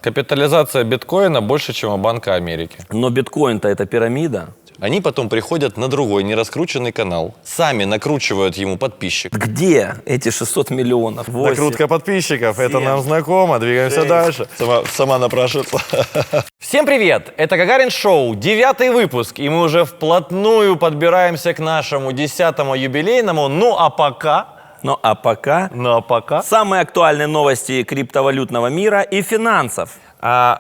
Капитализация биткоина больше, чем у Банка Америки. Но биткоин-то это пирамида. Они потом приходят на другой нераскрученный канал, сами накручивают ему подписчиков. Где эти 600 миллионов? 8. Накрутка подписчиков, 7. это нам знакомо, двигаемся 6. дальше. Сама напрашивается. Всем привет! Это Гагарин Шоу, 9-й выпуск, и мы уже вплотную подбираемся к нашему 10-му юбилейному. Ну а пока самые актуальные новости криптовалютного мира и финансов.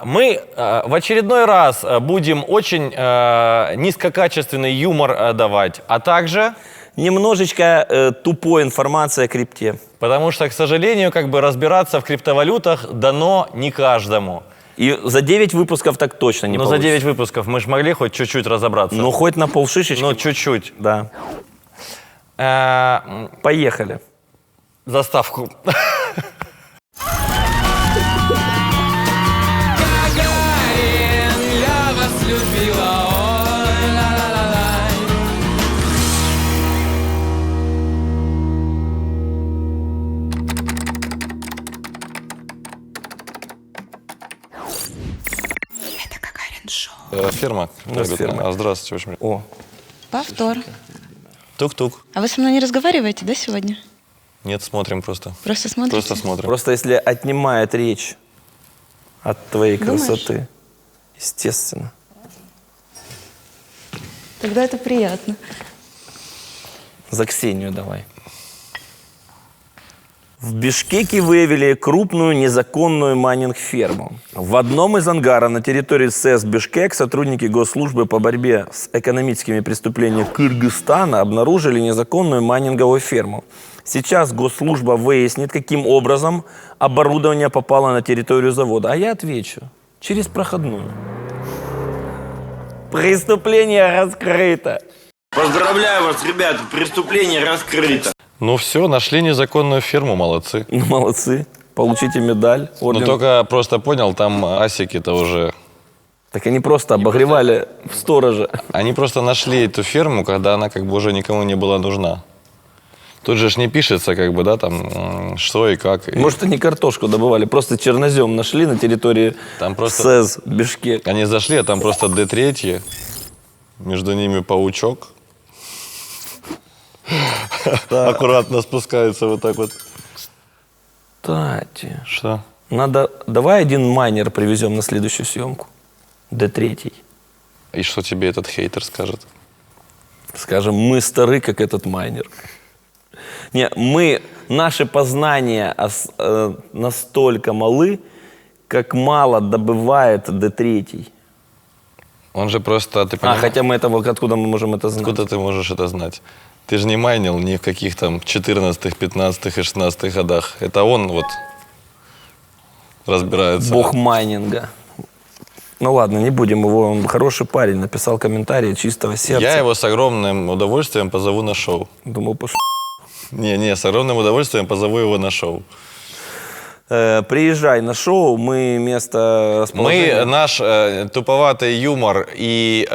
мы в очередной раз будем очень низкокачественный юмор давать, а также... Немножечко тупой информации о крипте. Потому что, к сожалению, разбираться в криптовалютах дано не каждому. И за 9 выпусков так точно не получится. За 9 выпусков мы ж могли хоть чуть-чуть разобраться. Ну, хоть на полшишечки. Ну, чуть-чуть. Да. Поехали. Заставку. Ферма. Ферма. Здравствуйте. Очень... О. Повтор. Тук-тук. А вы со мной не разговариваете, да, сегодня? Нет, смотрим просто. Просто смотрите? Просто смотрим. Просто если отнимает речь от твоей Думаешь? красоты, естественно. Тогда это приятно. За Ксению давай. В Бишкеке выявили крупную незаконную майнинг-ферму. В одном из ангаров на территории СЭС Бишкек сотрудники Госслужбы по борьбе с экономическими преступлениями Кыргызстана обнаружили незаконную майнинговую ферму. Сейчас Госслужба выяснит, каким образом оборудование попало на территорию завода. А я отвечу. Через проходную. Преступление раскрыто. Поздравляю вас, ребята, преступление раскрыто. Ну все, нашли незаконную ферму, молодцы. Ну, молодцы. Получите медаль. Орден. Ну только просто понял, там асики-то уже... Так они просто обогревали в стороже. Они просто нашли эту ферму, когда она уже никому не была нужна. Тут же ж не пишется, там, что и как. Может, они картошку добывали, просто чернозем нашли на территории Там просто... СЭС Бишкек. Они зашли, а там просто Д3, между ними паучок. Аккуратно спускается вот так вот. Кстати, Что? давай один майнер привезем на следующую съемку. Д3. И что тебе этот хейтер скажет? Скажем, мы стары, как этот майнер. Наши познания настолько малы, как мало добывает Д3. Он же просто, ты понимаешь... Хотя откуда мы можем это знать? Откуда ты можешь это знать? Ты же не майнил ни в каких там 14-х, 15-х и 16-х годах. Это он разбирается. Бог майнинга. Ну ладно, не будем его. Он хороший парень, написал комментарий чистого сердца. Я его с огромным удовольствием позову на шоу. Думал, пошел. Не, с огромным удовольствием позову его на шоу. Приезжай на шоу, мы место расположения... Наш туповатый юмор и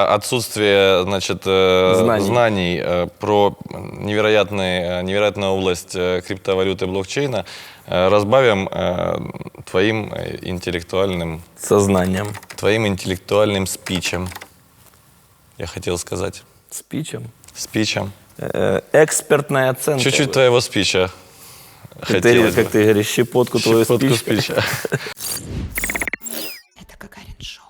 отсутствие, знаний про невероятную область криптовалюты блокчейна разбавим твоим интеллектуальным... Сознанием. Твоим интеллектуальным спичем, я хотел сказать. Спичем? Спичем. Экспертная оценка. Чуть-чуть твоего спича. Как ты говоришь, щепотку твоего спича. Это Гагарин Шоу.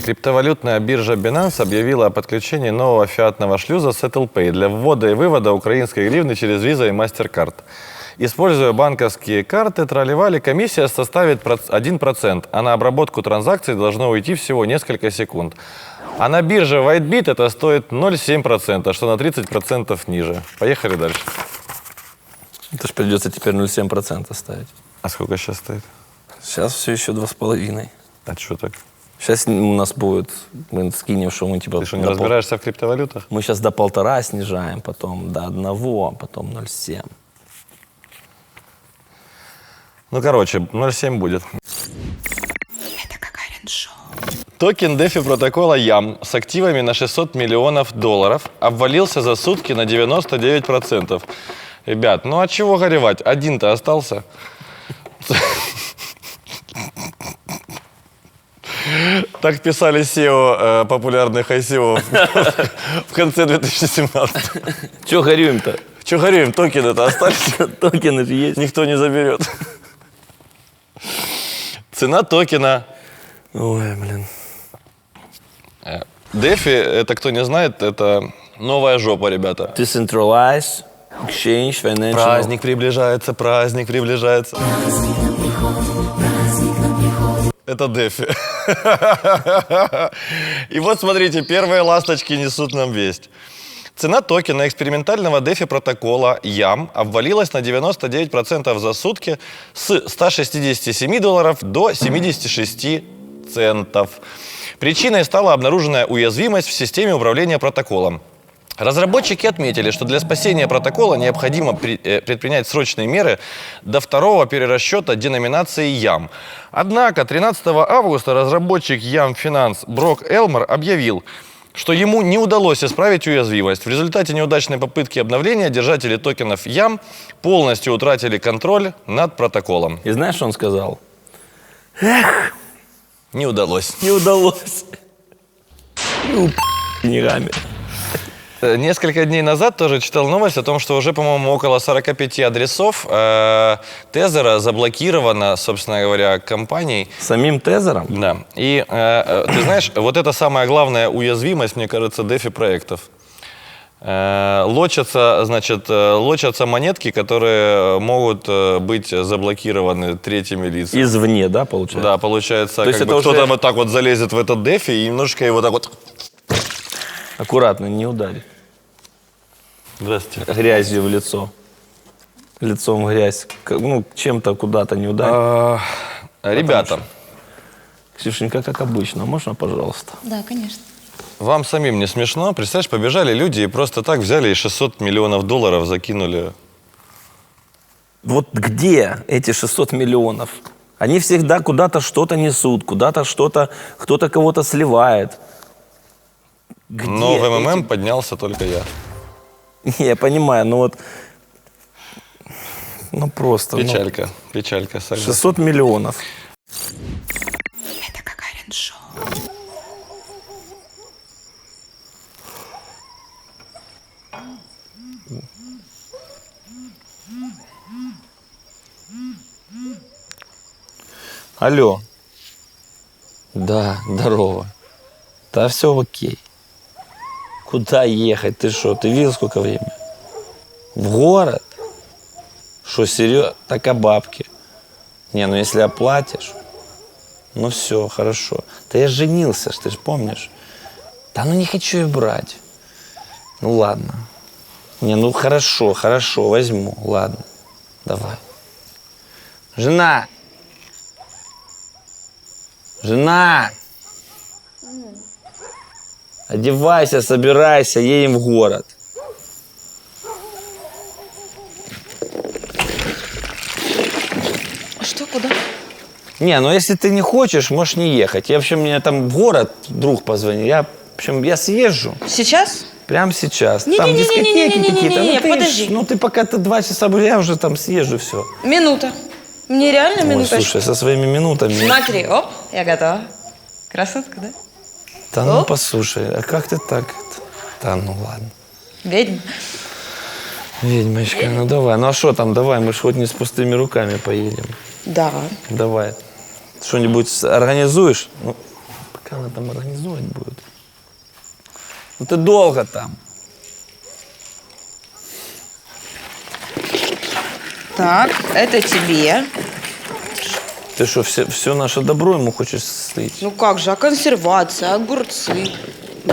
Криптовалютная биржа Binance объявила о подключении нового фиатного шлюза SettlePay для ввода и вывода украинской гривны через Visa и MasterCard. Используя банковские карты, тролливали, комиссия составит 1%, а на обработку транзакций должно уйти всего несколько секунд. А на бирже WhiteBit это стоит 0,7%, что на 30% ниже. Поехали дальше. Это ж придется теперь 0,7% ставить. А сколько сейчас стоит? Сейчас все еще 2,5. А что так? Сейчас у нас будет, мы скинем, что мы Ты что, не разбираешься в криптовалютах? Мы сейчас до 1,5 снижаем, потом до 1, потом 0,7. Ну, короче, 0,7 будет. Это Гагарин Шоу. Токен DeFi протокола YAM с активами на $600 миллионов обвалился за сутки на 99%. Ребят, ну а чего горевать? Один-то остался. Так писали SEO популярных ICO в конце 2017. Че горюем-то? Че горюем, токены-то остались? Токены же есть. Никто не заберет. Цена токена. Ой, блин. DeFi, это кто не знает, это новая жопа, ребята. Decentralized Exchange Financial. Праздник приближается, праздник приближается. Это DeFi. И вот смотрите, первые ласточки несут нам весть. Цена токена экспериментального DeFi протокола YAM обвалилась на 99% за сутки с $167 до 76 центов. Причиной стала обнаруженная уязвимость в системе управления протоколом. Разработчики отметили, что для спасения протокола необходимо предпринять срочные меры до второго перерасчета деноминации YAM. Однако 13 августа разработчик YAM Finance Брок Элмор объявил, что ему не удалось исправить уязвимость. В результате неудачной попытки обновления держатели токенов YAM полностью утратили контроль над протоколом. И знаешь, что он сказал? Не удалось. Не удалось. Деньгами. Несколько дней назад тоже читал новость о том, что уже, по-моему, около 45 адресов Тезера заблокировано, собственно говоря, компанией. Самим Тезером? Да. И ты знаешь, вот это самая главная уязвимость, мне кажется, DeFi проектов. Лочатся монетки, которые могут быть заблокированы третьими лицами. Извне, да, получается? Да, получается, То есть это кто-то уже- вот так вот залезет в этот DeFi и немножко его так вот... Аккуратно, не ударить. Здравствуйте. Грязью в лицо. Лицом в грязь. Ну, чем-то куда-то не ударить. Ребята, Ксюшенька, как обычно, можно, пожалуйста? Да, конечно. вам самим не смешно? Представляешь, побежали люди и просто так взяли и $600 миллионов закинули. Вот где эти 600 миллионов? Они всегда куда-то что-то несут, куда-то что-то, кто-то кого-то сливает. Где Но в МММ эти- поднялся только я. Не, я понимаю, но вот... Ну просто... ну, Печалька, печалька, согласен. 600 миллионов. Это Гагарин Шоу. Алло. Да, здорово. Да, все окей. Куда ехать? Ты что, ты видел, сколько времени? В город? Что, серьезно? Так а бабки? Не, ну если оплатишь, ну все, хорошо. Да я женился, ж, ты же помнишь? Да ну не хочу я брать. Ну ладно. Не, ну хорошо, хорошо, возьму. Ладно, давай. Жена! Жена! Одевайся, собирайся, едем в город. А что, куда? Не, ну если ты не хочешь, можешь не ехать. Я, в общем, мне там в город друг позвонил. Я, в общем, я съезжу Сейчас? прямо сейчас. Не-не-не-не-не-не-не-не-не, Там дискотеки какие-то. Ну, ты подожди. ж- ну ты пока ты 2 часа будешь, я уже там съезжу, все. Минута. Мне реально Ой, минуточку. слушай, со своими минутами. Смотри, оп, я готова. Красотка, да? Да ну Оп. послушай, а как ты так? Да ну ладно. Ведьма. Ведьмочка, ну давай. Ну а что там, давай, мы ж хоть не с пустыми руками поедем. Да. Давай. Что-нибудь организуешь? Ну, пока она там организовать будет. Ну ты долго там. Так, это тебе. Ты что, все наше добро ему хочешь слить? Ну как же, а консервация, огурцы,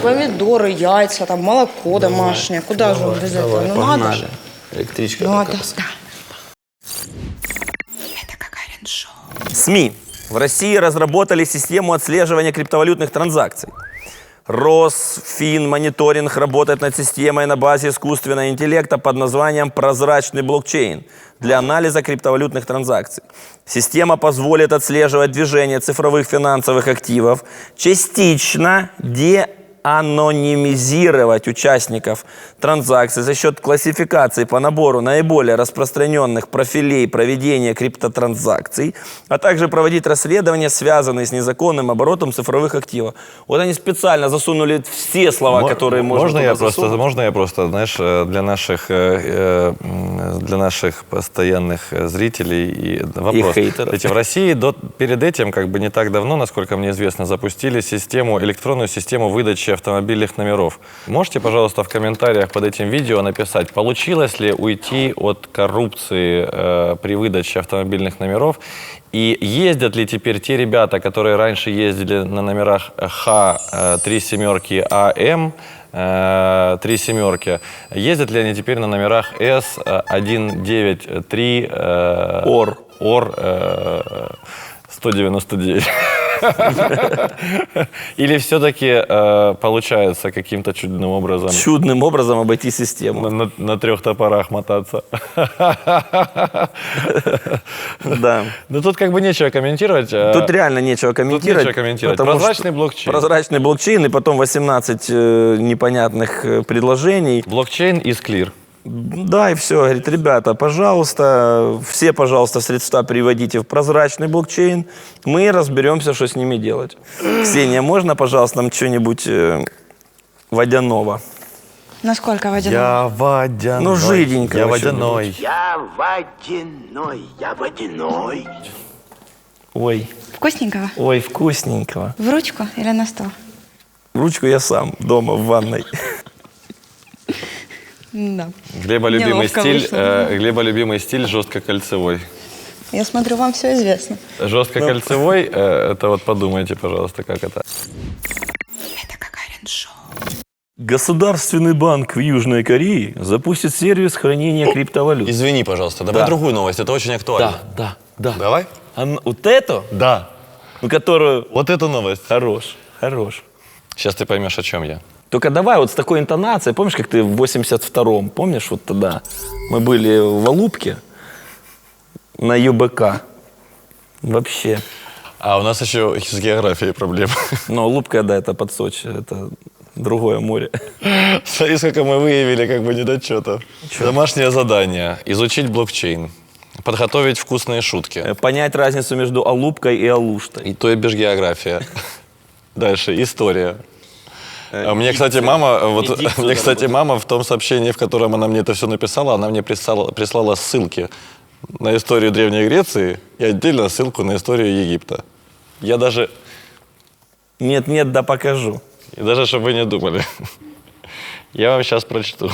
помидоры, яйца, там молоко домашнее. Куда же он без этого? Ну надо же. Электричка Надо, такая. да. Это Гагарин Шоу. СМИ. В России разработали систему отслеживания криптовалютных транзакций. Росфинмониторинг работает над системой на базе искусственного интеллекта под названием «Прозрачный блокчейн» для анализа криптовалютных транзакций. Система позволит отслеживать движение цифровых финансовых активов, частично анонимизировать участников транзакций за счет классификации по набору наиболее распространенных профилей проведения криптотранзакций, а также проводить расследования, связанные с незаконным оборотом цифровых активов. Вот они специально засунули все слова, которые можно туда засунуть. Можно я просто, знаешь, для наших постоянных зрителей и вопрос. хейтеров. Эти в России перед этим, как бы не так давно, насколько мне известно, запустили электронную систему выдачи автомобильных номеров. Можете, пожалуйста, в комментариях под этим видео написать, получилось ли уйти от коррупции при выдаче автомобильных номеров, и ездят ли теперь те ребята, которые раньше ездили на номерах Х-3 АМ, 3 семерки, ездят ли они теперь на номерах С-193 ОР 199? Или все-таки получается каким-то чудным образом? Чудным образом обойти систему. На 3 топорах мотаться. Да. Ну тут как бы нечего комментировать. Тут реально нечего комментировать. потому Прозрачный что блокчейн. Прозрачный блокчейн и потом 18 непонятных предложений. Блокчейн is clear. Да, и все. Говорит, ребята, пожалуйста, все, пожалуйста, средства переводите в прозрачный блокчейн. Мы разберемся, что с ними делать. Ксения, можно, пожалуйста, нам что-нибудь водяного? Насколько водяной? Я водяной. Ну, жиденького Я водяной. Я водяной. Ой, Вкусненького? ой, вкусненького. В ручку или на стол? Ручку я сам дома в ванной. Да. Глеба любимый Неловко стиль, вышло. Глеба любимый стиль жестко-кольцевой. Я смотрю, вам все известно. Жестко-кольцевой, это вот подумайте, пожалуйста, как это. Это Гагарин Шоу. Государственный банк в Южной Корее запустит сервис хранения криптовалют. Извини, пожалуйста, давай Да. другую новость, это очень актуально. Да. Давай? Вот эту, Да, ну, которую... вот эту новость. Хорош. Сейчас ты поймешь, о чем я. Только давай вот с такой интонацией. Помнишь, как ты в 82-м, помнишь, вот тогда мы были в Алупке на ЮБК. Вообще. А у нас еще с географией проблемы. Но Алупка, да, это под Сочи, это другое море. Смотри, сколько мы выявили как бы недочетов. Домашнее задание. Изучить блокчейн. Подготовить вкусные шутки. Понять разницу между Алупкой и Алуштой. И то и бишь география. Дальше. История. А мне, кстати, мама в том сообщении, в котором она мне это все написала, она мне прислала ссылки на историю Древней Греции и отдельно ссылку на историю Египта. Я даже... Нет, да покажу. И даже, чтобы вы не думали. Я вам сейчас прочту.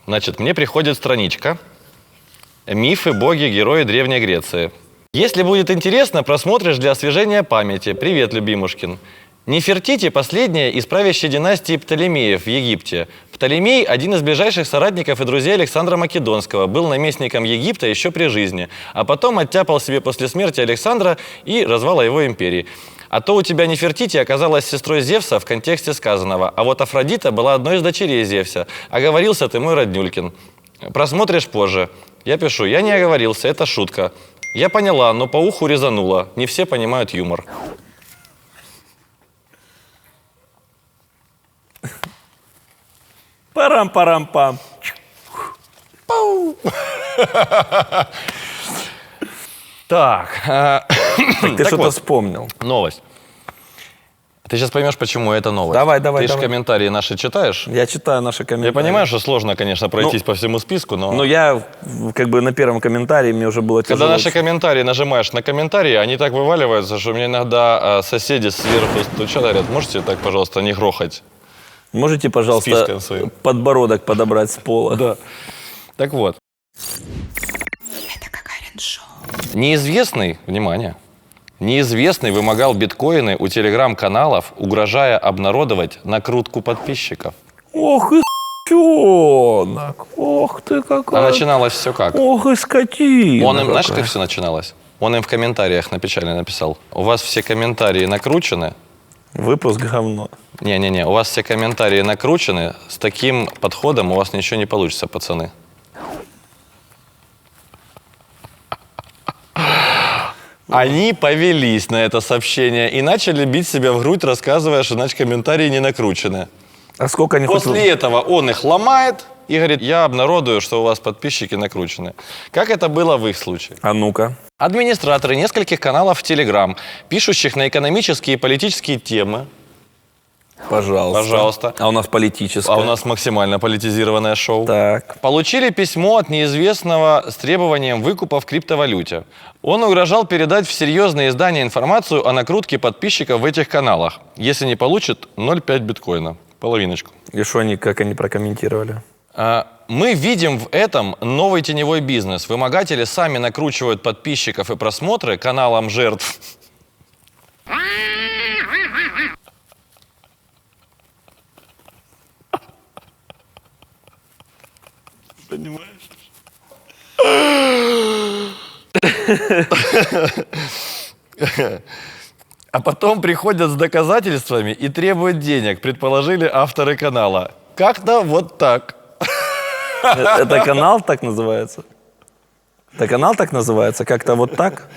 Значит, мне приходит страничка «Мифы, боги, герои Древней Греции». Если будет интересно, просмотришь для освежения памяти. Привет, любимушкин. Нефертити – последняя из правящей династии Птолемеев в Египте. Птолемей – один из ближайших соратников и друзей Александра Македонского, был наместником Египта еще при жизни, а потом оттяпал себе после смерти Александра и развала его империи. А то у тебя Нефертити оказалась сестрой Зевса в контексте сказанного, а вот Афродита была одной из дочерей Зевса. Оговорился ты, мой роднюлькин. Просмотришь позже. Я пишу, я не оговорился, это шутка. Я поняла, но по уху резанула. Не все понимают юмор. Парам-парам-пам. Так, Ты что-то вспомнил. новость. Ты сейчас поймешь, почему это новость. Давай. Ты же комментарии наши читаешь? Я читаю наши комментарии. Я понимаю, что сложно, конечно, пройтись по всему списку, но... Но я как бы на первом комментарии мне уже было тяжело. Когда наши комментарии нажимаешь на комментарии, они так вываливаются, что мне иногда соседи сверху стучат, говорят, можете так, пожалуйста, не грохать? Можете, пожалуйста, Списком своим. подбородок подобрать с пола? Да. Так вот. Это Гагарин Шоу. Неизвестный, внимание, неизвестный вымогал биткоины у телеграм-каналов, угрожая обнародовать накрутку подписчиков. Ох и с***нок. Ох ты А какая. начиналось все как? Ох и скотина. Он им, знаешь, какая. как все начиналось? Он им в комментариях напечально написал. У вас все комментарии накручены. Выпуск говно. Не-не-не, у вас все комментарии накручены. С таким подходом у вас ничего не получится, пацаны. Они повелись на это сообщение и начали бить себя в грудь, рассказывая, что, значит, комментарии не накручены. А сколько они После этого он их ломает и говорит, я обнародую, что у вас подписчики накручены. Как это было в их случае? А ну-ка. Администраторы нескольких каналов в Телеграм, пишущих на экономические и политические темы, Пожалуйста. А у нас политическое. а у нас максимально политизированное шоу, Так. получили письмо от неизвестного с требованием выкупа в криптовалюте. Он угрожал передать в серьезные издания информацию о накрутке подписчиков в этих каналах, если не получит 0,5 биткоина, половиночку. И что они, как они прокомментировали? Мы видим в этом новый теневой бизнес. Вымогатели сами накручивают подписчиков и просмотры каналам жертв. А потом приходят с доказательствами и требуют денег, предположили авторы канала. Как-то вот так. Это канал так называется? Это канал так называется? Как-то вот так?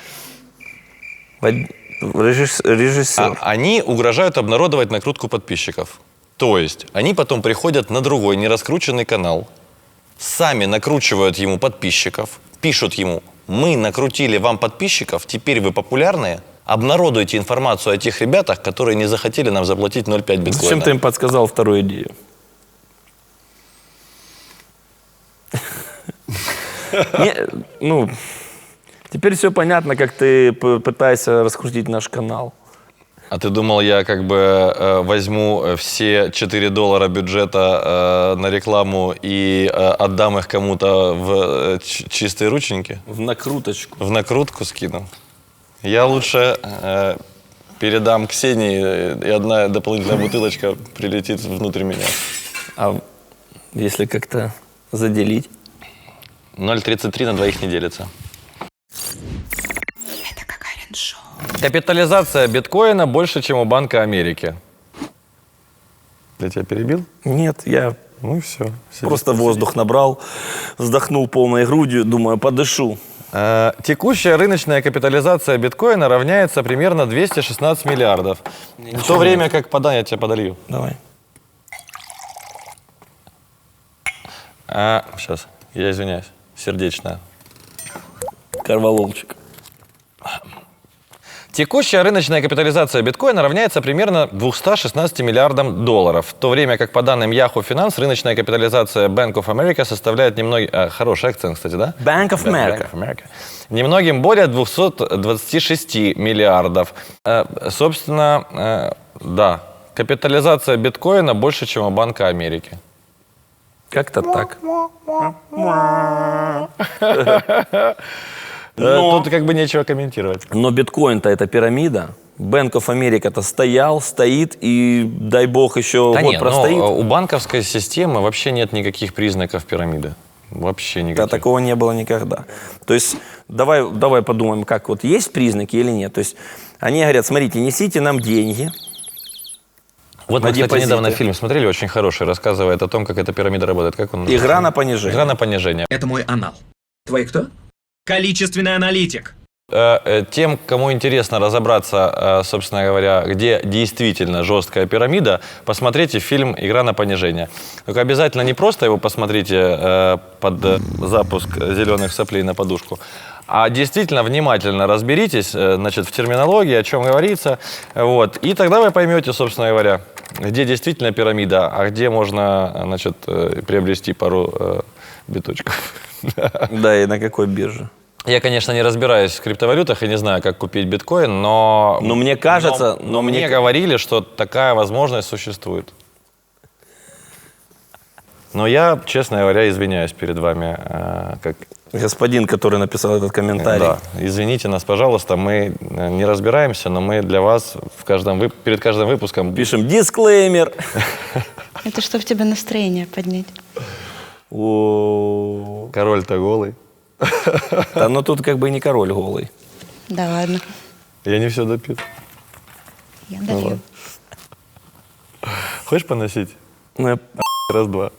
Режиссер. Они угрожают обнародовать накрутку подписчиков. То есть они потом приходят на другой нераскрученный канал, сами накручивают ему подписчиков, пишут ему, мы накрутили вам подписчиков, теперь вы популярные, обнародуйте информацию о тех ребятах, которые не захотели нам заплатить 0,5 биткоина. Зачем ты им подсказал вторую идею? Теперь все понятно, как ты пытаешься раскрутить наш канал. А ты думал, я как бы возьму все $4 бюджета на рекламу и отдам их кому-то в чистые рученьки? В накруточку. В накрутку скину? Я лучше передам Ксении, и одна дополнительная бутылочка прилетит внутрь меня. А если как-то заделить? 0,33 на двоих не делится. Это Гагарин шоу. Капитализация биткоина больше, чем у Банка Америки. Я тебя перебил? Нет, я Ну и все. просто воздух набрал, вздохнул полной грудью, думаю, подышу. Текущая рыночная капитализация биткоина равняется примерно 216 миллиардов. В то время как я тебя подолью. Давай. Сейчас, я извиняюсь, сердечно. Корвалолчик. Текущая рыночная капитализация биткоина равняется примерно 216 миллиардам долларов, в то время как по данным Yahoo Finance рыночная капитализация Bank of America составляет хороший акцент, кстати, да? Bank of America. Bank of America. Немногим более 226 миллиардов. Собственно, да, капитализация биткоина больше, чем у Банка Америки. Как-то так. Тут как бы нечего комментировать. Но биткоин-то это пирамида. Bank of America-то стоит, и дай бог еще Да год нет, простоит. у банковской системы вообще нет никаких признаков пирамиды. Вообще никаких. Да, такого не было никогда. То есть давай подумаем, как вот есть признаки или нет. То есть они говорят, смотрите, несите нам деньги. Вот на мы, кстати, депозиты. недавно фильм смотрели, очень хороший, рассказывает о том, как эта пирамида работает. Как он Игра на понижение. Игра на понижение. Это мой анал. Твой кто? Количественный аналитик. Тем, кому интересно разобраться, собственно говоря, где действительно жесткая пирамида, посмотрите фильм «Игра на понижение». Только обязательно не просто его посмотрите под запуск зеленых соплей на подушку, а действительно внимательно разберитесь, значит, в терминологии, о чем говорится, вот, и тогда вы поймете, собственно говоря, где действительно пирамида, а где можно, значит, приобрести пару биточков. Да, и на какой бирже? Я, конечно, не разбираюсь в криптовалютах и не знаю, как купить биткоин, но мне кажется... Но мне говорили, что такая возможность существует. Но я, честно говоря, извиняюсь перед вами. Как... Господин, который написал этот комментарий. Да, извините нас, пожалуйста, мы не разбираемся, но мы для вас перед каждым выпуском Пишем дисклеймер. Это чтобы тебе настроение поднять. О, Король-то голый. да, но тут как бы не король голый. Да ладно, Я не все допил. я долью. Хочешь поносить? Ну, Раз-два.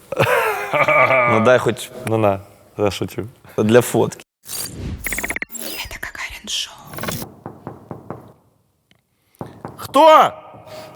ну дай хоть Ну на, зашучу. для фотки. Это Гагарин шоу. Кто?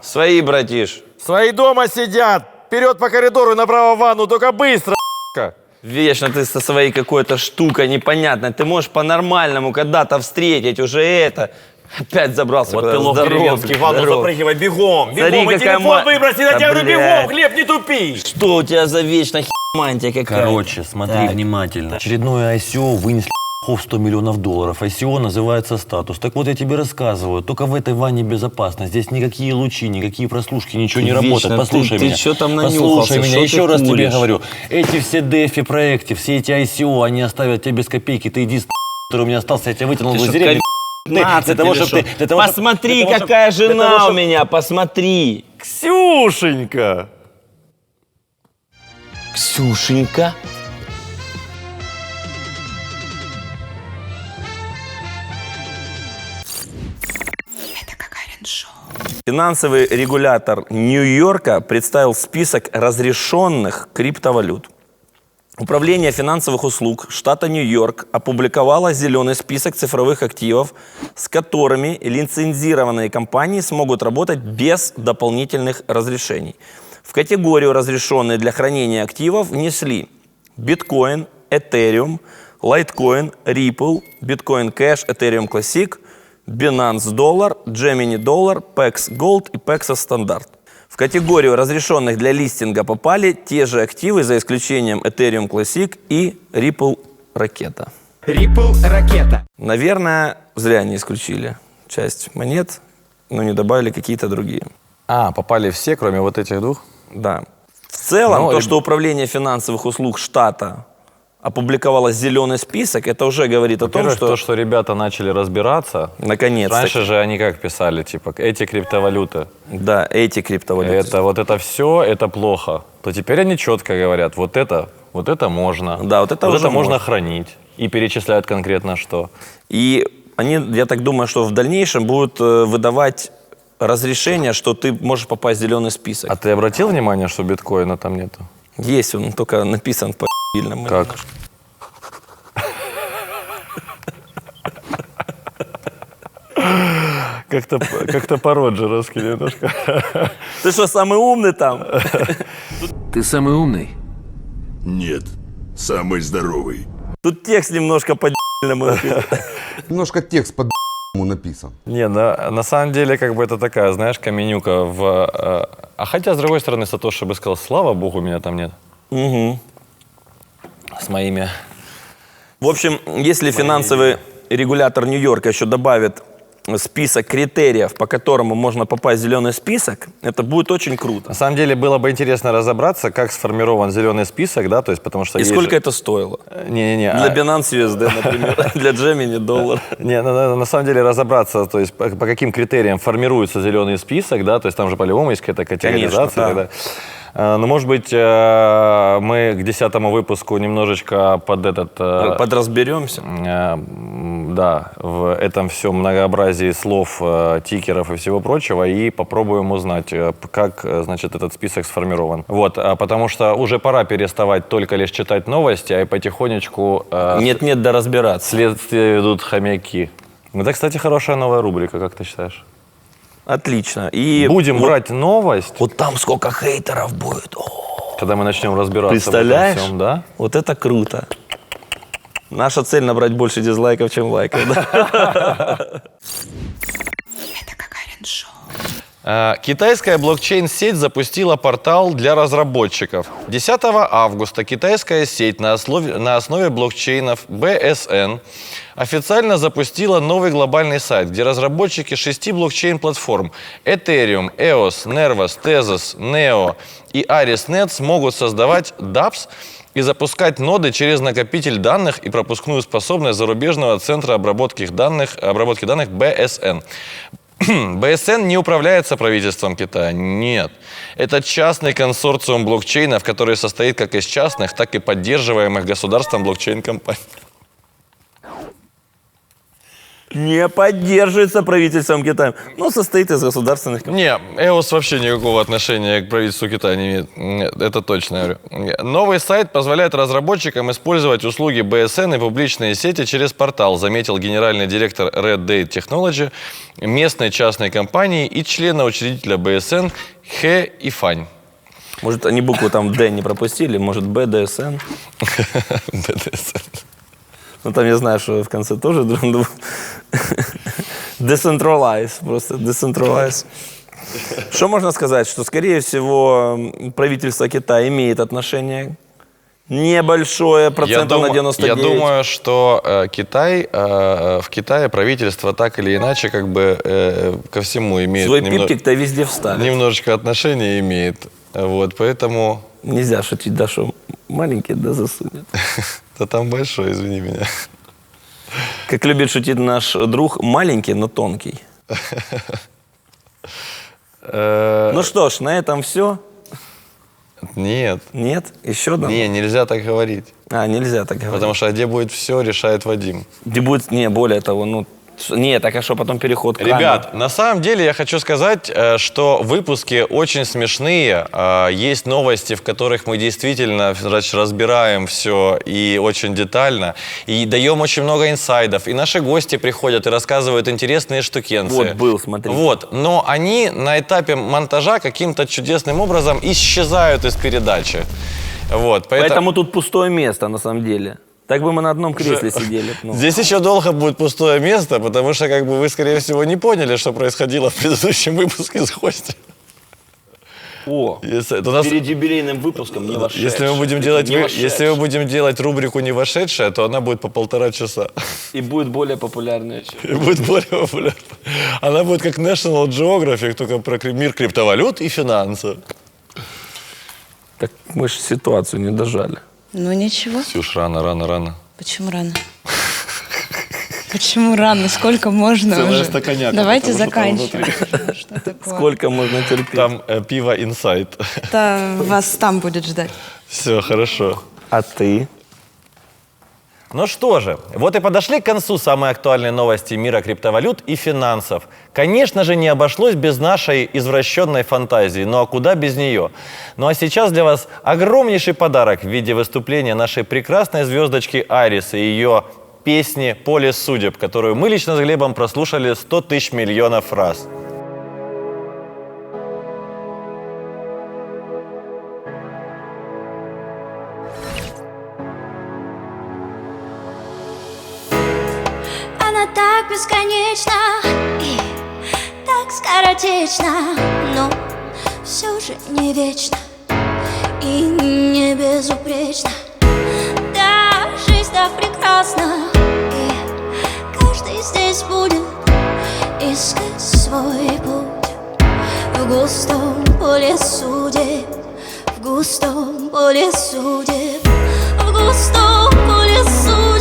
Свои, братиш. Свои дома сидят. Вперед по коридору, направо в ванну, только быстро, ***ка. Вечно ты со своей какой-то штукой непонятной. Ты можешь по-нормальному когда-то встретить уже это. Опять забрался. Вот куда-то. ты лох Здоров, деревенский, в ванну здоров. запрыгивай, бегом, Смотри, бегом, и какая телефон ма- выброси, я Да, тебя говорю, блядь. бегом, Глеб, не тупи. Что у тебя за вечно мантия какая? Короче, смотри внимательно. Очередное ICO вынесли в 100 миллионов долларов. ICO называется «Статус». Так вот, я тебе рассказываю, только в этой ванне безопасно. Здесь никакие лучи, никакие прослушки, ничего не Вечно работает. Послушай ты меня. чё там нанюхался? Послушай меня, Что ты еще раз тебе куришь? говорю. Эти все DeFi проекты, все эти ICO, они оставят тебя без копейки. Ты иди, который у меня остался, я тебя вытянул Ты в что, деревню. Для того, чтобы Посмотри, какая жена у меня, посмотри. Ксюшенька. Ксюшенька. Финансовый регулятор Нью-Йорка представил список разрешенных криптовалют. Управление финансовых услуг штата Нью-Йорк опубликовало зеленый список цифровых активов, с которыми лицензированные компании смогут работать без дополнительных разрешений. В категорию разрешенные для хранения активов внесли биткоин, этериум, лайткоин, Ripple, биткоин Cash, Ethereum Classic, Binance Dollar, Gemini Dollar, PEX Gold и Paxos Standard. В категорию разрешенных для листинга попали те же активы, за исключением Ethereum Classic и Ripple Ракета. Ripple ракета. Наверное, зря они исключили часть монет, но не добавили какие-то другие. А, попали все, кроме вот этих двух? Да. В целом, Ну, то, реб- что Управление финансовых услуг штата опубликовало зеленый список, это уже говорит о том, Во-первых, что то, что ребята начали разбираться. наконец-то, Раньше же они как писали, типа, эти криптовалюты. да, эти криптовалюты. Это вот это все, это плохо. То теперь они четко говорят, вот это можно. Да, вот это уже можно можно. хранить. И перечисляют конкретно что. И они, я так думаю, что в дальнейшем будут выдавать разрешение, что ты можешь попасть в зеленый список. А ты обратил внимание, что биткоина там нету? Есть, он только написан по-бильному. Как? Как-то по-роджеровски немножко. Ты что, самый умный там? Ты самый умный. Нет, самый здоровый. Тут текст немножко по-бильному написан. Немножко текст под написан. Не, на самом деле, как бы это такая, знаешь, каменюка в... А хотя, с другой стороны, Сатоши бы сказал, слава богу, меня там нет. Мгм. С моими... В общем, если финансовый регулятор Нью-Йорка еще добавит список критериев, по которому можно попасть в зеленый список, это будет очень круто. На самом деле, было бы интересно разобраться, как сформирован зеленый список, да, то есть, потому что... И есть сколько же- это стоило? Не-не-не. Для Binance USD, например, для Gemini Dollar. Не, на самом деле разобраться, то есть по каким критериям формируется зеленый список, да, то есть там же по-любому есть какая-то категоризация. Конечно, да. Ну, может быть, мы к 10-му выпуску немножечко под этот... Подразберемся. Да, в этом всем многообразии слов, тикеров и всего прочего, и попробуем узнать, как, значит, этот список сформирован. Вот, потому что уже пора переставать только лишь читать новости, а и потихонечку Нет-нет, да разбираться. следствие ведут хомяки. Это, кстати, хорошая новая рубрика, как ты считаешь? Отлично. И Будем вот- брать новость, Вот там сколько хейтеров будет. О, когда мы начнем разбираться представляешь? в этом всем, да? Вот это круто. Наша цель набрать больше дизлайков, чем лайков. Да? Китайская блокчейн-сеть запустила портал для разработчиков. 10 августа китайская сеть на основе блокчейнов BSN официально запустила новый глобальный сайт, где разработчики 6 блокчейн-платформ Ethereum, EOS, Nervos, Tezos, Neo и ArisNet смогут создавать dApps и запускать ноды через накопитель данных и пропускную способность зарубежного центра обработки данных BSN. BSN не управляется правительством Китая, нет. Это частный консорциум блокчейнов, который состоит как из частных, так и поддерживаемых государством блокчейн-компаний. не поддерживается правительством Китая, но состоит из государственных компаний. Не, EOS вообще никакого отношения к правительству Китая не имеет. Нет, это точно я говорю. Новый сайт позволяет разработчикам использовать услуги БСН и публичные сети через портал, заметил генеральный директор Red Date Technology, местной частной компании и члена учредителя БСН Хэ Ифань. Может, они букву там «Д» не пропустили, может, «БДСН». БДСН. Ну, там я знаю, что в конце тоже decentralize, просто decentralize. Что можно сказать? Что, скорее всего, правительство Китая имеет отношение небольшое, процентов на 99. Я думаю, что в Китае правительство так или иначе как бы ко всему имеет... Свой пипки-то везде вставит. Немножечко отношения имеет. Вот, поэтому... Нельзя шутить, да, что маленький, да, засунет. Да там большой, извини меня. Как любит шутить наш друг, маленький, но тонкий. Ну что ж, на этом все. Нет. Нет? Еще одно? Не, нельзя так говорить. Нельзя так говорить. Потому что где будет все, решает Вадим. Где будет, не, более того, ну, нет, так а что, потом переход к камере? Ребят, на самом деле я хочу сказать, что выпуски очень смешные. Есть новости, в которых мы действительно разбираем все и очень детально. И даем очень много инсайдов. И наши гости приходят и рассказывают интересные штукенцы. Вот был, смотри. Вот, но они на этапе монтажа каким-то чудесным образом исчезают из передачи. Вот, Поэтому тут пустое место, на самом деле. Так бы мы на одном кресле сидели. Ну. Здесь еще долго будет пустое место, потому что как бы вы, скорее всего, не поняли, что происходило в предыдущем выпуске с гостем. Перед юбилейным выпуском не вошедший. Если мы будем делать рубрику «Не вошедшая», то она будет по 1,5 часа. И будет более популярная. И будет более популярна. Она будет как National Geographic, только про мир криптовалют и финансов. Так мы же ситуацию не дожали. Ну ничего. Ксюш, рано. Почему рано? Почему рано? Сколько можно Целая уже? стаканяка, Давайте потому что там заканчиваем. Что такое? Сколько можно терпеть? Там пиво инсайд. Это вас там будет ждать. Все, хорошо. А ты? Ну что же, вот и подошли к концу самые актуальные новости мира криптовалют и финансов. Конечно же, не обошлось без нашей извращенной фантазии, ну а куда без нее? Ну а сейчас для вас огромнейший подарок в виде выступления нашей прекрасной звездочки Айрис и ее песни «Поле судеб», которую мы лично с Глебом прослушали 100 тысяч миллионов раз. Она так бесконечна и так скоротечна, но все же не вечно и не безупречна. Да, жизнь так прекрасна, и каждый здесь будет искать свой путь в густом поле судеб, в густом поле судеб, в густом поле судеб.